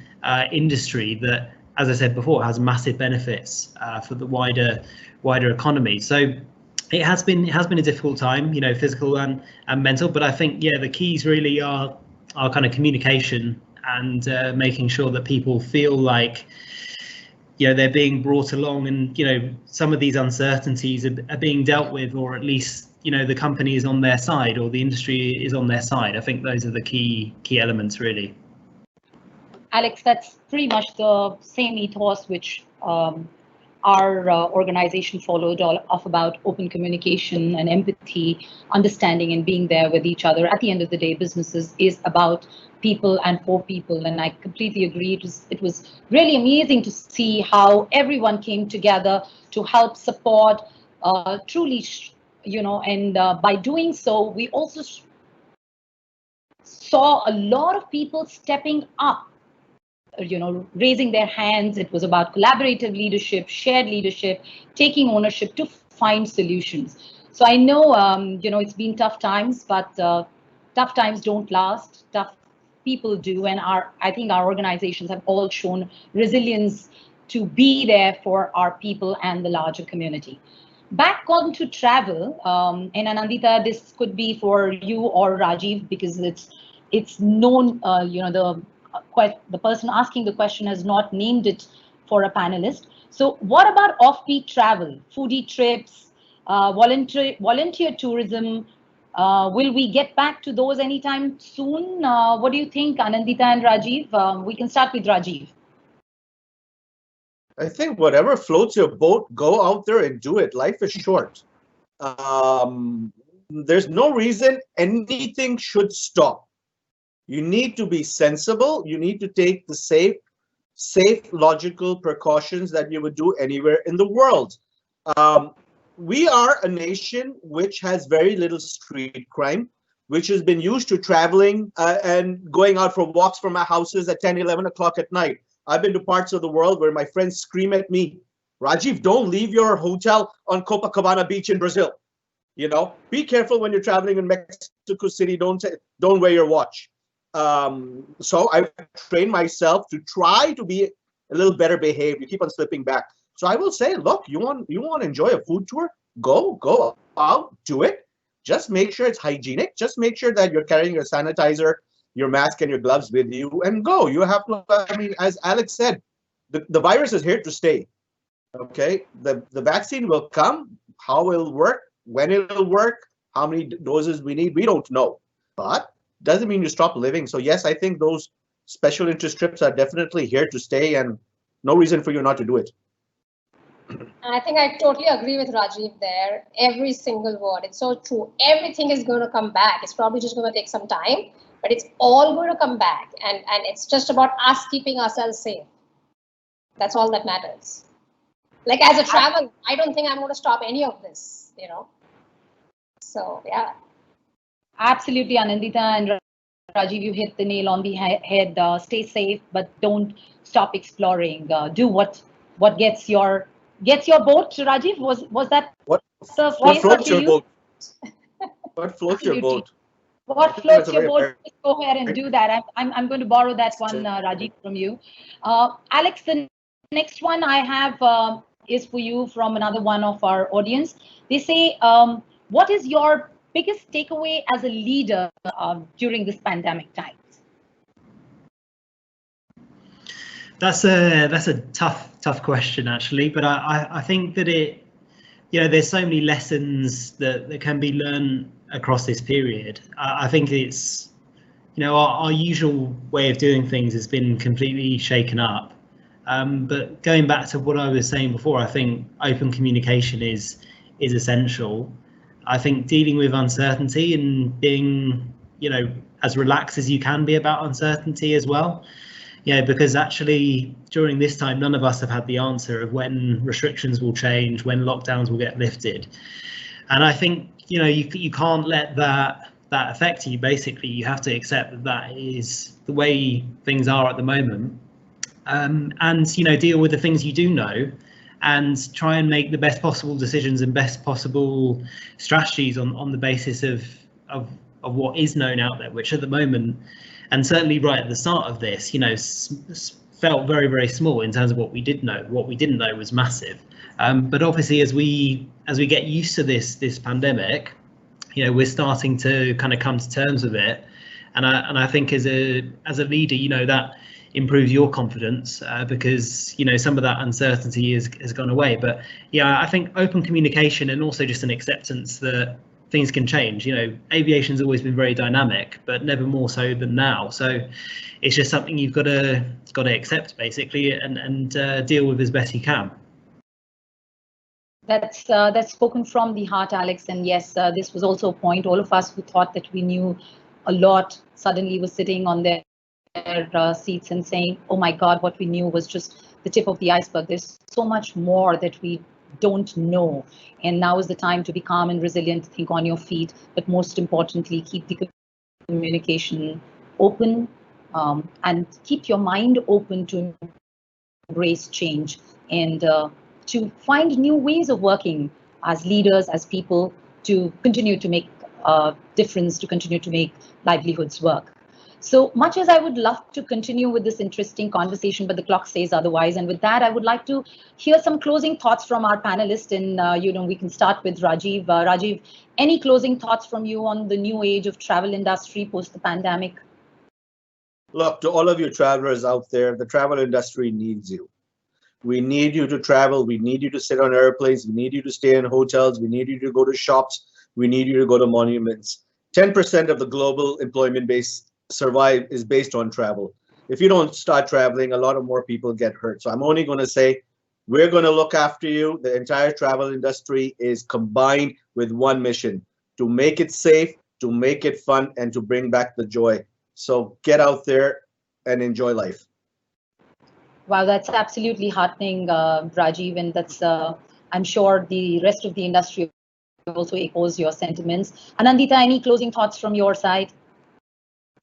industry that, as I said before, has massive benefits for the wider economy. So it has been a difficult time, physical and mental. But I think the keys really are kind of communication and making sure that people feel like they're being brought along, and some of these uncertainties are being dealt with, or at least the company is on their side, or the industry is on their side. I think those are the key elements, really. Alex, that's pretty much the same ethos which our organization followed, all of about open communication and empathy, understanding and being there with each other. At the end of the day, businesses is about people and for people, and I completely agree. It was really amazing to see how everyone came together to help support, truly, and by doing so, we also saw a lot of people stepping up, raising their hands. It was about collaborative leadership, shared leadership, taking ownership to find solutions. So I know, it's been tough times, but tough times don't last. Tough people do, and I think our organizations have all shown resilience to be there for our people and the larger community. Back on to travel, and Anandita, this could be for you or Rajiv, because it's known, the person asking the question has not named it for a panelist. So what about offbeat travel, foodie trips, volunteer tourism? Will we get back to those anytime soon? What do you think, Anandita and Rajiv? We can start with Rajiv. I think whatever floats your boat, go out there and do it. Life is short. There's no reason anything should stop. You need to be sensible. You need to take the safe, logical precautions that you would do anywhere in the world. Um, we are a nation which has very little street crime, which has been used to traveling and going out for walks from our houses at 10, 11 o'clock at night. I've been to parts of the world where my friends scream at me, Rajiv, don't leave your hotel on Copacabana Beach in Brazil. You know, be careful when you're traveling in Mexico City. Don't wear your watch. So I train myself to try to be a little better behaved. You keep on slipping back. So I will say, look, you want to enjoy a food tour? Go out, do it. Just make sure it's hygienic. Just make sure that you're carrying your sanitizer, your mask, and your gloves with you, and go. You have to. I mean, as Alex said, the virus is here to stay. Okay, the vaccine will come. How it'll work, when it'll work, how many doses we need, we don't know. But doesn't mean you stop living. So yes, I think those special interest trips are definitely here to stay, and no reason for you not to do it. I think I totally agree with Rajiv there. Every single word. It's so true. Everything is going to come back. It's probably just going to take some time, but it's all going to come back. And it's just about us keeping ourselves safe. That's all that matters. Like as a traveler, I don't think I'm going to stop any of this, you know. So, yeah. Absolutely, Anandita and Rajiv, you hit the nail on the head. Stay safe, but don't stop exploring. Do what gets your boat. Rajiv, was that What the what phrase floats that you your used? boat? What floats your Absolutely. boat? What That's floats a your very boat? Just go ahead and do that. I'm going to borrow that one, Rajiv, from you. Alex, the next one I have is for you from another one of our audience. They say, what is your biggest takeaway as a leader during this pandemic times? That's a tough question actually, but I think that there's so many lessons that can be learned across this period. I think it's our usual way of doing things has been completely shaken up. But going back to what I was saying before, I think open communication is essential. I think dealing with uncertainty and being as relaxed as you can be about uncertainty as well. Because actually during this time, none of us have had the answer of when restrictions will change, when lockdowns will get lifted. And I think, you can't let that affect you. Basically, you have to accept that is the way things are at the moment. And, deal with the things you do know and try and make the best possible decisions and best possible strategies on the basis of what is known out there, which at the moment, and certainly right at the start of this, felt very, very small in terms of what we did know. What we didn't know was massive. But obviously, as we get used to this pandemic, we're starting to kind of come to terms with it. And I think as a leader, that improves your confidence because some of that uncertainty has gone away. But I think open communication and also just an acceptance that things can change. Aviation's always been very dynamic, but never more so than now. So it's just something you've got to accept basically and deal with as best you can. That's spoken from the heart, Alex. And yes, this was also a point. All of us who thought that we knew a lot suddenly were sitting on their seats and saying, "Oh my God, what we knew was just the tip of the iceberg. There's so much more that we don't know." And now is the time to be calm and resilient, think on your feet, but most importantly, keep the communication open and keep your mind open to embrace change and to find new ways of working as leaders, as people, to continue to make a difference, to continue to make livelihoods work. So much as I would love to continue with this interesting conversation, but the clock says otherwise. And with that, I would like to hear some closing thoughts from our panelists. And, we can start with Rajiv. Rajiv, any closing thoughts from you on the new age of travel industry post the pandemic? Look, to all of you travelers out there, the travel industry needs you. We need you to travel. We need you to sit on airplanes. We need you to stay in hotels. We need you to go to shops. We need you to go to monuments. 10% of the global employment base is based on travel. If you don't start traveling, a lot of more people get hurt. So I'm only going to say, we're going to look after you. The entire travel industry is combined with one mission: to make it safe, to make it fun, and to bring back the joy. So get out there and enjoy life. Wow, that's absolutely heartening, Rajiv, and that's I'm sure the rest of the industry also echoes your sentiments. Anandita, any closing thoughts from your side?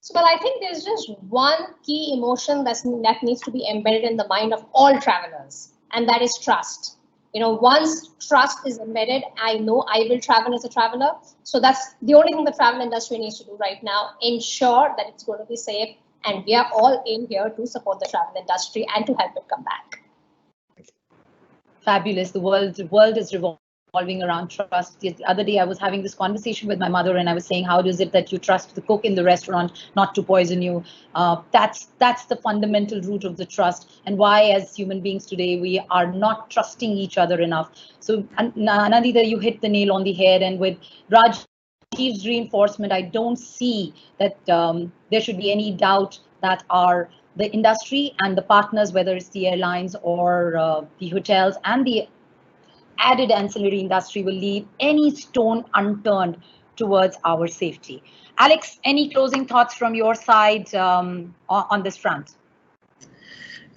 So, well, I think there's just one key emotion that needs to be embedded in the mind of all travelers, and that is trust. Once trust is embedded, I know I will travel as a traveler. So that's the only thing the travel industry needs to do right now: ensure that it's going to be safe, and we are all in here to support the travel industry and to help it come back. Fabulous. The world is revolving around trust. The other day, I was having this conversation with my mother, and I was saying, "How is it that you trust the cook in the restaurant not to poison you?" That's the fundamental root of the trust, and why, as human beings today, we are not trusting each other enough. So, Anandita, you hit the nail on the head, and with Rajiv's reinforcement, I don't see that there should be any doubt that the industry and the partners, whether it's the airlines or the hotels and the added ancillary industry, will leave any stone unturned towards our safety. Alex, any closing thoughts from your side on this front?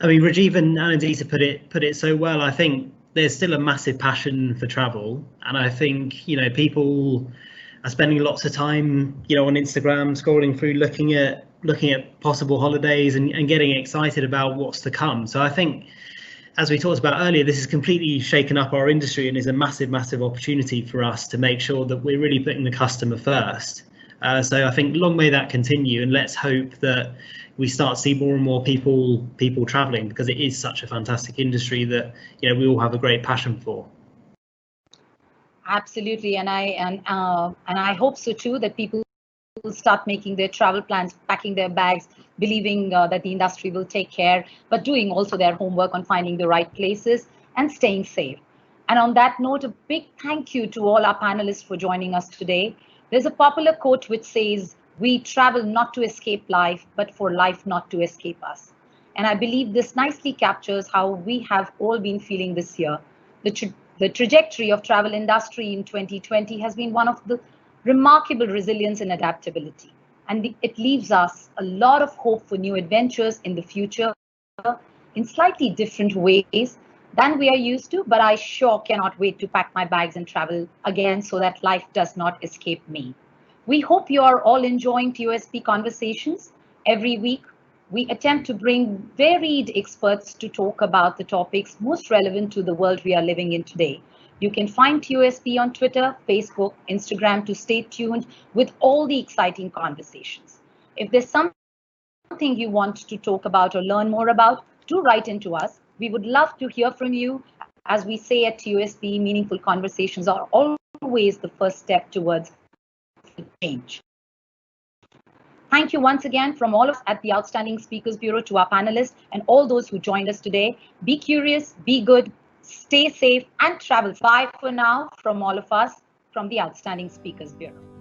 I mean, Rajiv and Anandita put it so well. I think there's still a massive passion for travel, and I think people are spending lots of time on Instagram, scrolling through, looking at possible holidays and getting excited about what's to come. So I think, as we talked about earlier, this has completely shaken up our industry and is a massive opportunity for us to make sure that we're really putting the customer first. So I think long may that continue, and let's hope that we start to see more and more people traveling, because it is such a fantastic industry that we all have a great passion for. Absolutely, and I hope so too, that people will start making their travel plans, packing their bags, believing that the industry will take care, but doing also their homework on finding the right places and staying safe. And on that note, a big thank you to all our panelists for joining us today. There's a popular quote which says, "We travel not to escape life, but for life not to escape us." And I believe this nicely captures how we have all been feeling this year. The trajectory of travel industry in 2020 has been one of the remarkable resilience and adaptability. And it leaves us a lot of hope for new adventures in the future in slightly different ways than we are used to. But I sure cannot wait to pack my bags and travel again so that life does not escape me. We hope you are all enjoying TOSP Conversations. Every week, we attempt to bring varied experts to talk about the topics most relevant to the world we are living in today. You can find TOSP on Twitter, Facebook, Instagram to stay tuned with all the exciting conversations. If there's something you want to talk about or learn more about, do write into us. We would love to hear from you. As we say at TOSP, meaningful conversations are always the first step towards change. Thank you once again from all of us at the Outstanding Speakers Bureau to our panelists and all those who joined us today. Be curious, be good, stay safe, and travel. Bye for now from all of us from the Outstanding Speakers Bureau.